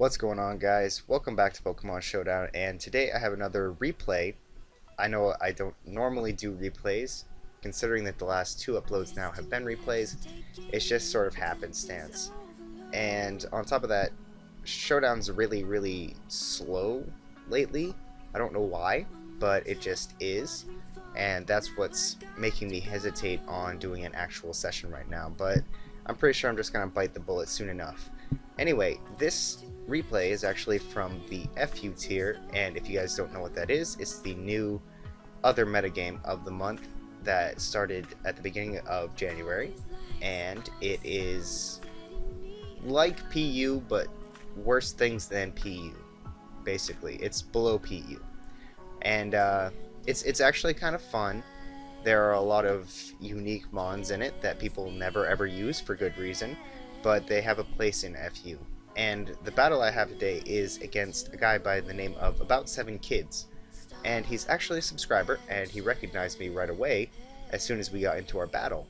What's going on, guys? Welcome back to Pokemon Showdown, and today I have another replay. I know I don't normally do replays, considering that the last two uploads now have been replays. It's just sort of happenstance. And on top of that, Showdown's really slow lately. I don't know why, but it just is. And that's what's making me hesitate on doing an actual session right now, but I'm pretty sure I'm just going to bite the bullet soon enough. Anyway, this replay is actually from the FU tier, and if you guys don't know what that is, it's the new other metagame of the month that started at the beginning of January, and it is like PU, but worse things than PU. Basically, it's below PU, and it's actually kind of fun. There are a lot of unique mons in it that people never ever use for good reason, but they have a place in FU. And the battle I have today is against a guy by the name of About 7 Kidz. And he's actually a subscriber, and he recognized me right away as soon as we got into our battle.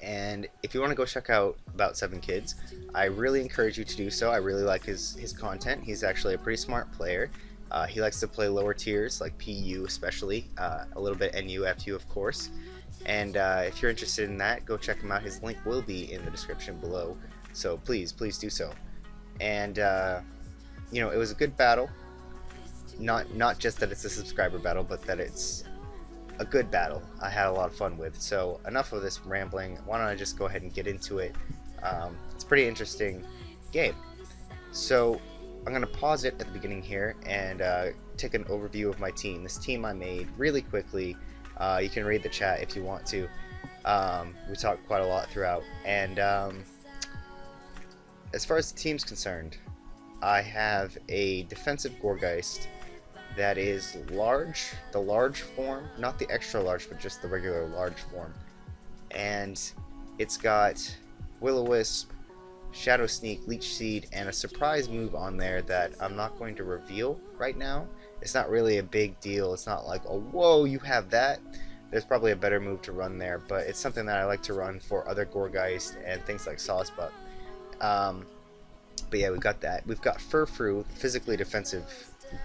And if you want to go check out About 7 Kidz, I really encourage you to do so. I really like his content. He's actually a pretty smart player. He likes to play lower tiers, like PU especially, a little bit NU, FU of course. And if you're interested in that, go check him out. His link will be in the description below, so please do so. And you know, it was a good battle. Not just that it's a subscriber battle, but that it's a good battle I had a lot of fun with. So enough of this rambling. Why don't I just go ahead and get into it? It's a pretty interesting game. So I'm going to pause it at the beginning here and take an overview of my team. This team I made really quickly. You can read the chat if you want to. We talked quite a lot throughout. And as far as the team's concerned, I have a defensive Gourgeist that is large, the large form, not the extra large, but just the regular large form. And it's got Will-O-Wisp, Shadow Sneak, Leech Seed, and a surprise move on there that I'm not going to reveal right now. It's not really a big deal. It's not like, oh, whoa, you have that. There's probably a better move to run there, but it's something that I like to run for other Gourgeist and things like Sawsbuck. But yeah, we got that. We've got Furfrou, physically defensive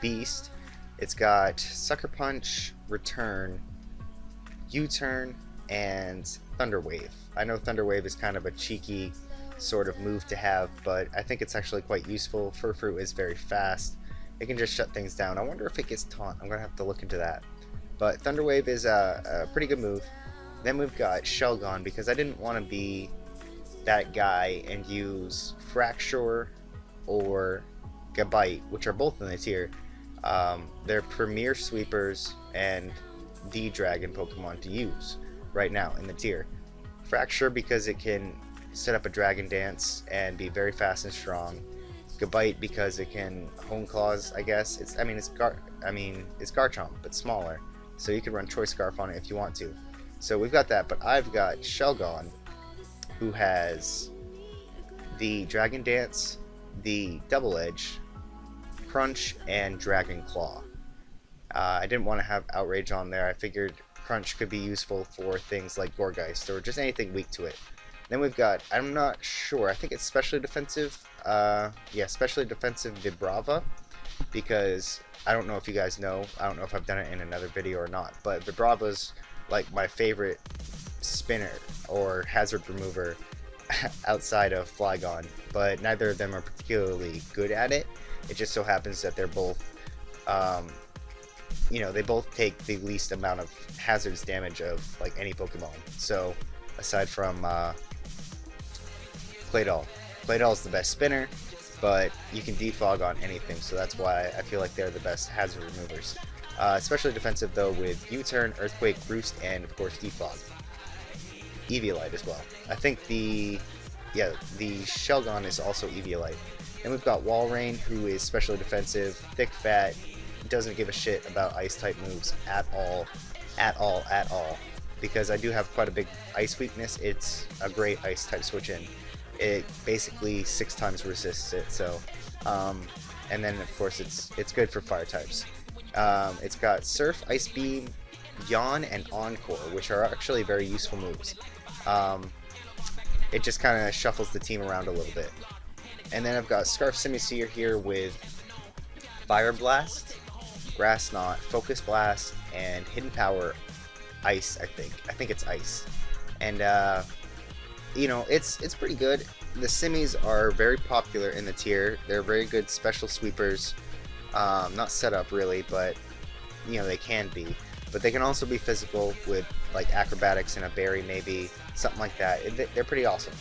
beast. It's got Sucker Punch, Return, U-Turn, and Thunder Wave. I know Thunder Wave is kind of a cheeky sort of move to have, but I think it's actually quite useful. Furfrou is very fast. It can just shut things down. I wonder if it gets taunt. I'm going to have to look into that. But Thunder Wave is a pretty good move. Then we've got Shelgon, because I didn't want to be that guy and use Fracture or Gabite, which are both in the tier. They're premier sweepers and the dragon Pokemon to use right now in the tier. Fracture because it can set up a Dragon Dance and be very fast and strong. Gabite because it can Hone Claws, I guess. It's Garchomp, but smaller. So you can run Choice Scarf on it if you want to. So we've got that, but I've got Shelgon, who has the Dragon Dance, the Double Edge, Crunch, and Dragon Claw. I didn't want to have Outrage on there. I figured Crunch could be useful for things like Gourgeist or just anything weak to it. Then we've got, I'm not sure, I think it's specially defensive. Yeah, specially defensive Vibrava, because I don't know if you guys know, I don't know if I've done it in another video or not, but Vibrava's like my favorite spinner or hazard remover outside of Flygon, but neither of them are particularly good at it. It just so happens that they're both, you know, they both take the least amount of hazards damage of like any Pokemon. So aside from Claydol. Claydol's the best spinner, but you can defog on anything, so that's why I feel like they're the best hazard removers. Especially defensive though with U-Turn, Earthquake, Roost, and of course defog. Eviolite as well. I think the Shelgon is also Eviolite. Then we've got Walrein, who is specially defensive, thick, fat, doesn't give a shit about ice type moves at all, because I do have quite a big ice weakness. It's a great ice type switch in. It basically 6 times resists it, so and then of course it's good for fire types. It's got Surf, Ice Beam, Yawn, and Encore, which are actually very useful moves. It just kind of shuffles the team around a little bit. And then I've got Scarf Simisear here with Fire Blast, Grass Knot, Focus Blast, and Hidden Power Ice, I think. I think it's Ice. And, you know, it's pretty good. The Simmies are very popular in the tier. They're very good special sweepers. Not set up really, but, you know, they can be. But they can also be physical with, like, acrobatics and a berry maybe, something like that. They're pretty awesome.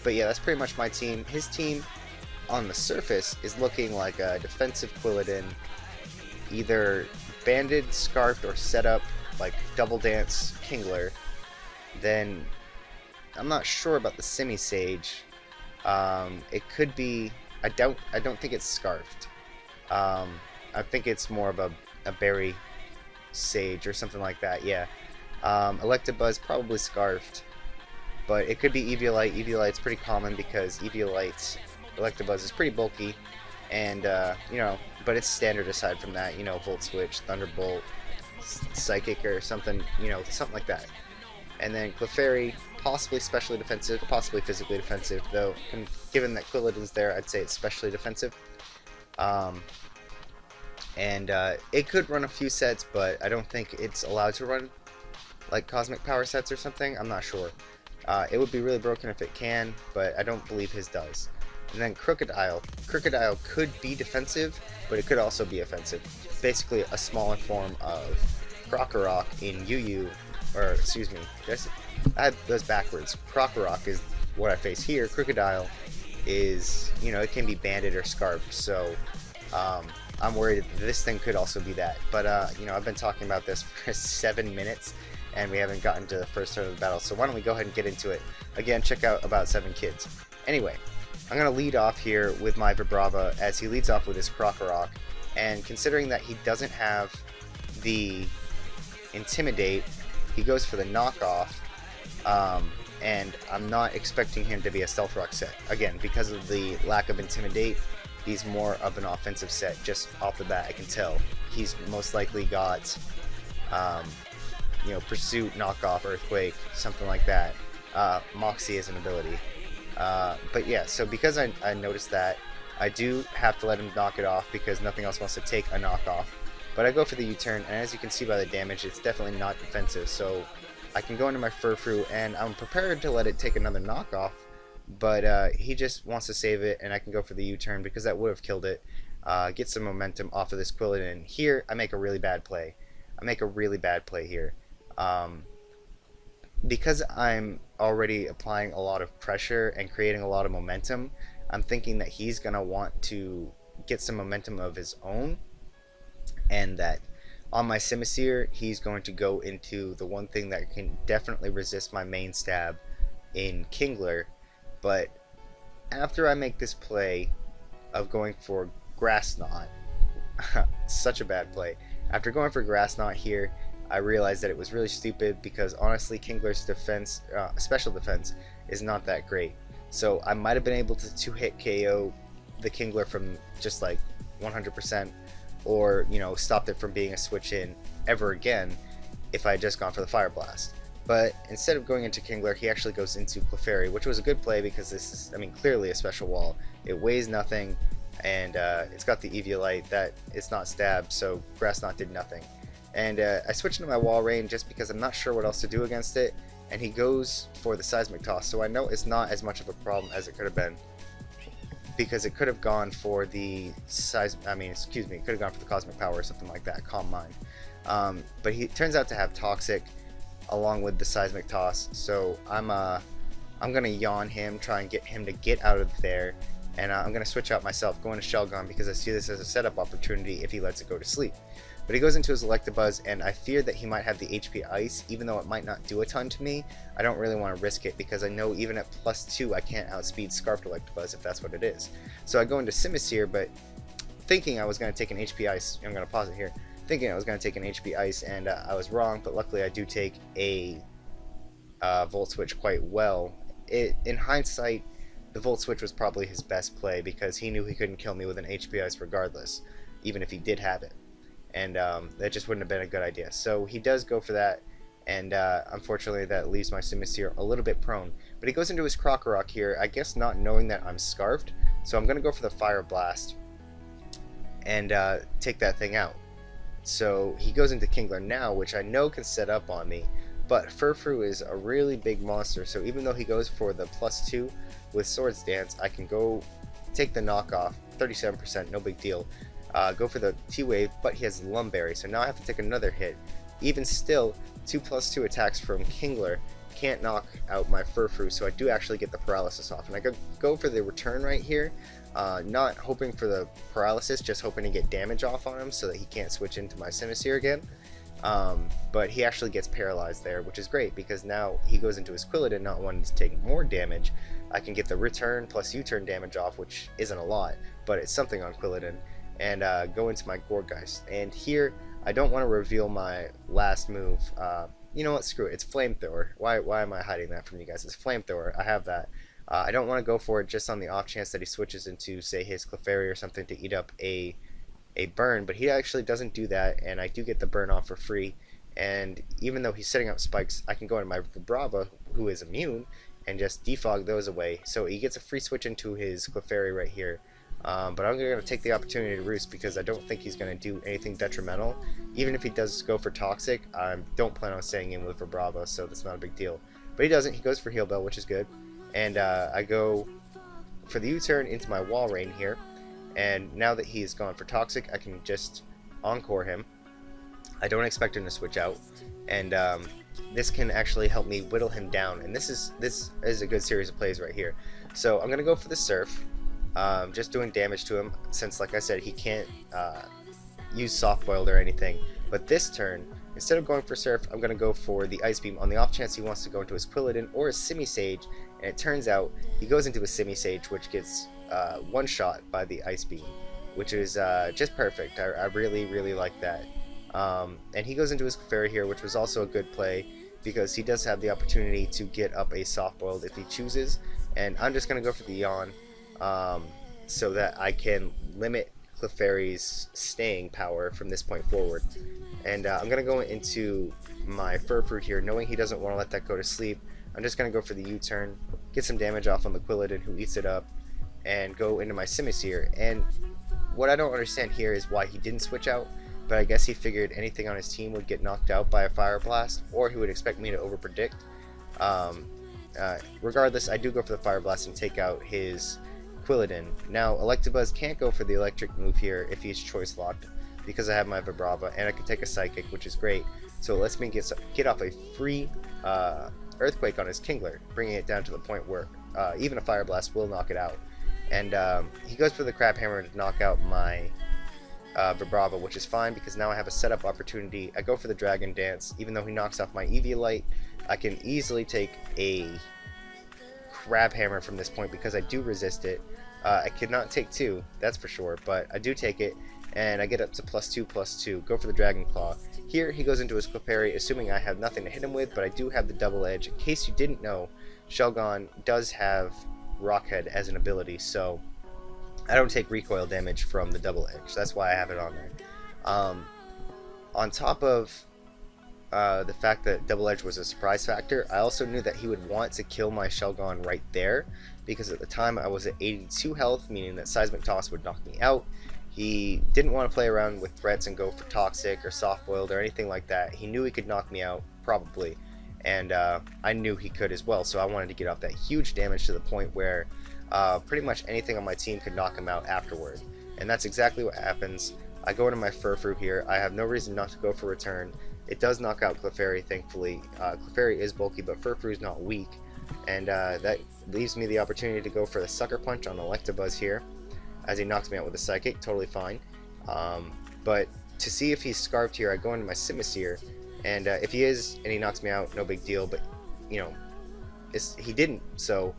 But yeah, that's pretty much my team. His team, on the surface, is looking like a defensive Quilladin, either banded, scarfed, or set up like Double Dance Kingler. Then I'm not sure about the Simisage. It could be. I don't think it's scarfed. I think it's more of a berry sage or something like that. Yeah. Electabuzz probably scarfed, but it could be Eviolite. Eviolite's pretty common because Eviolite's Electabuzz is pretty bulky, and you know, but it's standard aside from that. You know, Volt Switch, Thunderbolt, Psychic, or something. You know, something like that. And then Clefairy, possibly specially defensive, possibly physically defensive. Though, given that Quilladin's there, I'd say it's specially defensive. It could run a few sets, but I don't think it's allowed to run like Cosmic Power sets or something. I'm not sure. It would be really broken if it can, but I don't believe his does. And then Crocodile. Crocodile could be defensive, but it could also be offensive. Basically a smaller form of Krokorok in UU, or excuse me, I had those backwards. Krokorok is what I face here. Crocodile is, you know, it can be banded or scarfed, so I'm worried that this thing could also be that. But, you know, I've been talking about this for 7 minutes, and we haven't gotten to the first turn of the battle, so why don't we go ahead and get into it. Again, check out About 7 Kids. Anyway, I'm going to lead off here with my Vibrava as he leads off with his Krokorok, and considering that he doesn't have the Intimidate, he goes for the knockoff, and I'm not expecting him to be a Stealth Rock set. Again, because of the lack of Intimidate, he's more of an offensive set. Just off the bat, I can tell. He's most likely got, you know, Pursuit, Knockoff, Earthquake, something like that. Moxie is an ability. But yeah, so because I noticed that, I do have to let him knock it off because nothing else wants to take a knockoff. But I go for the U-turn, and as you can see by the damage, it's definitely not defensive. So I can go into my Furfrou, and I'm prepared to let it take another knockoff. But he just wants to save it, and I can go for the U-turn because that would have killed it. Get some momentum off of this Quilladin. Here, I make a really bad play. I make a really bad play here. Because I'm already applying a lot of pressure and creating a lot of momentum, I'm thinking that he's going to want to get some momentum of his own, and that on my Simisear, he's going to go into the one thing that can definitely resist my main stab in Kingler. But after I make this play of going for Grass Knot, such a bad play, after going for Grass Knot here, I realized that it was really stupid because honestly Kingler's defense, special defense, is not that great. So I might have been able to two-hit KO the Kingler from just like 100%, or, you know, stopped it from being a switch in ever again if I had just gone for the Fire Blast. But instead of going into Kingler, he actually goes into Clefairy, which was a good play because this is, I mean, clearly a special wall. It weighs nothing, and it's got the Eviolite that it's not stabbed, so Grass Knot did nothing. And I switched into my wall rain just because I'm not sure what else to do against it, and he goes for the Seismic Toss, so I know it's not as much of a problem as it could have been, because it could have gone for the it could have gone for the Cosmic Power or something like that, Calm Mind. But he turns out to have Toxic along with the Seismic Toss, so I'm gonna yawn him, try and get him to get out of there, and I'm gonna switch out myself, going to Shell Gun because I see this as a setup opportunity if he lets it go to sleep. But he goes into his Electabuzz, and I fear that he might have the HP Ice, even though it might not do a ton to me. I don't really want to risk it because I know even at +2 I can't outspeed Scarfed Electabuzz if that's what it is. So I go into Simisear, but thinking I was going to take an HP Ice, I'm going to pause it here, thinking I was going to take an HP Ice, and I was wrong, but luckily I do take a Volt Switch quite well. In hindsight, the Volt Switch was probably his best play because he knew he couldn't kill me with an HP Ice regardless, even if he did have it. And that just wouldn't have been a good idea. So he does go for that, and unfortunately that leaves my Simisear a little bit prone. But he goes into his Krokorok here, I guess not knowing that I'm scarfed, so I'm going to go for the Fire Blast and take that thing out. So he goes into Kingler now, which I know can set up on me, but Furfrou is a really big monster, so even though he goes for the +2 with Swords Dance, I can go take the knockoff, 37%, no big deal. Go for the T-Wave, but he has Lumberry, so now I have to take another hit. Even still, 2+2 attacks from Kingler can't knock out my Furfrou, so I do actually get the paralysis off. And I go for the return right here, not hoping for the paralysis, just hoping to get damage off on him so that he can't switch into my Simisear again. But he actually gets paralyzed there, which is great because now he goes into his Quilladin not wanting to take more damage. I can get the return plus U-turn damage off, which isn't a lot, but it's something on Quilladin, and go into my Gourgeist. And here, I don't want to reveal my last move. You know what, screw it, it's Flamethrower. Why am I hiding that from you guys? It's Flamethrower, I have that. I don't want to go for it just on the off chance that he switches into, say, his Clefairy or something to eat up a burn, but he actually doesn't do that, and I do get the burn off for free. And even though he's setting up spikes, I can go into my Vibrava, who is immune, and just defog those away. So he gets a free switch into his Clefairy right here. But I'm going to take the opportunity to Roost because I don't think he's going to do anything detrimental. Even if he does go for Toxic, I don't plan on staying in with Vibrava, so that's not a big deal. But he doesn't. He goes for Heal Bell, which is good. And I go for the U-turn into my Walrein here. And now that he's gone for Toxic, I can just Encore him. I don't expect him to switch out. And this can actually help me whittle him down. And this is a good series of plays right here. So I'm going to go for the Surf. Just doing damage to him, since like I said, he can't use Soft Boiled or anything. But this turn, instead of going for Surf, I'm going to go for the Ice Beam on the off chance he wants to go into his Quilladin or his Simisage, and it turns out he goes into his Simisage, which gets one shot by the Ice Beam, which is just perfect. I really like that. And he goes into his Clefairy here, which was also a good play, because he does have the opportunity to get up a Soft Boiled if he chooses, and I'm just going to go for the Yawn. So that I can limit Clefairy's staying power from this point forward. And I'm going to go into my Furfrou here, knowing he doesn't want to let that go to sleep. I'm just going to go for the U-turn, get some damage off on the Quilladin, who eats it up, and go into my Simisear. And what I don't understand here is why he didn't switch out, but I guess he figured anything on his team would get knocked out by a Fire Blast, or he would expect me to overpredict. Regardless, I do go for the Fire Blast and take out his Quilladin. Now, Electabuzz can't go for the electric move here if he's choice locked, because I have my Vibrava, and I can take a Psychic, which is great. So it lets me get off a free Earthquake on his Kingler, bringing it down to the point where even a Fire Blast will knock it out. And he goes for the Crab Hammer to knock out my Vibrava, which is fine, because now I have a setup opportunity. I go for the Dragon Dance. Even though he knocks off my Eviolite, I can easily take a Crab Hammer from this point because I do resist it. I could not take 2, that's for sure, but I do take it, and I get up to +2/+2. Go for the Dragon Claw. Here he goes into his Clefairy, assuming I have nothing to hit him with, but I do have the Double Edge. In case you didn't know, Shelgon does have Rockhead as an ability, so I don't take recoil damage from the Double Edge. That's why I have it on there. On top of the fact that Double Edge was a surprise factor, I also knew that he would want to kill my Shelgon right there, because at the time I was at 82 health, meaning that Seismic Toss would knock me out. He didn't want to play around with threats and go for Toxic or Soft Boiled or anything like that. He knew he could knock me out, probably, and I knew he could as well, so I wanted to get off that huge damage to the point where pretty much anything on my team could knock him out afterward. And that's exactly what happens. I go into my Furfrou here. I have no reason not to go for return. It does knock out Clefairy, thankfully. Clefairy is bulky, but Furfrou is not weak. And that leaves me the opportunity to go for the Sucker Punch on Electabuzz here, as he knocks me out with a Psychic, totally fine. But to see if he's Scarfed here, I go into my Simisear, and if he is, and he knocks me out, no big deal, but, you know, he didn't, so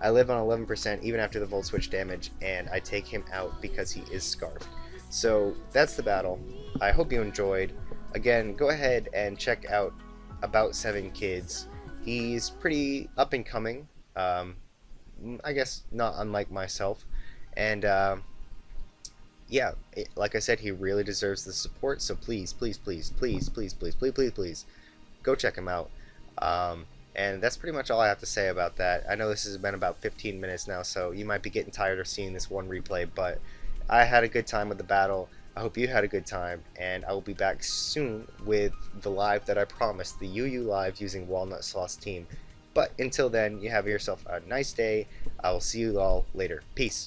I live on 11% even after the Volt Switch damage, and I take him out because he is Scarfed. So that's the battle. I hope you enjoyed. Again, go ahead and check out About 7 Kidz. He's pretty up and coming, I guess not unlike myself, and yeah, like I said, he really deserves the support, so please, please, please, please, please, please, please, please, please, go check him out. And that's pretty much all I have to say about that. I know this has been about 15 minutes now, so you might be getting tired of seeing this one replay, but I had a good time with the battle. I hope you had a good time, and I will be back soon with the live that I promised, the UU live using Walnut Sauce Team. But until then, you have yourself a nice day. I will see you all later. Peace.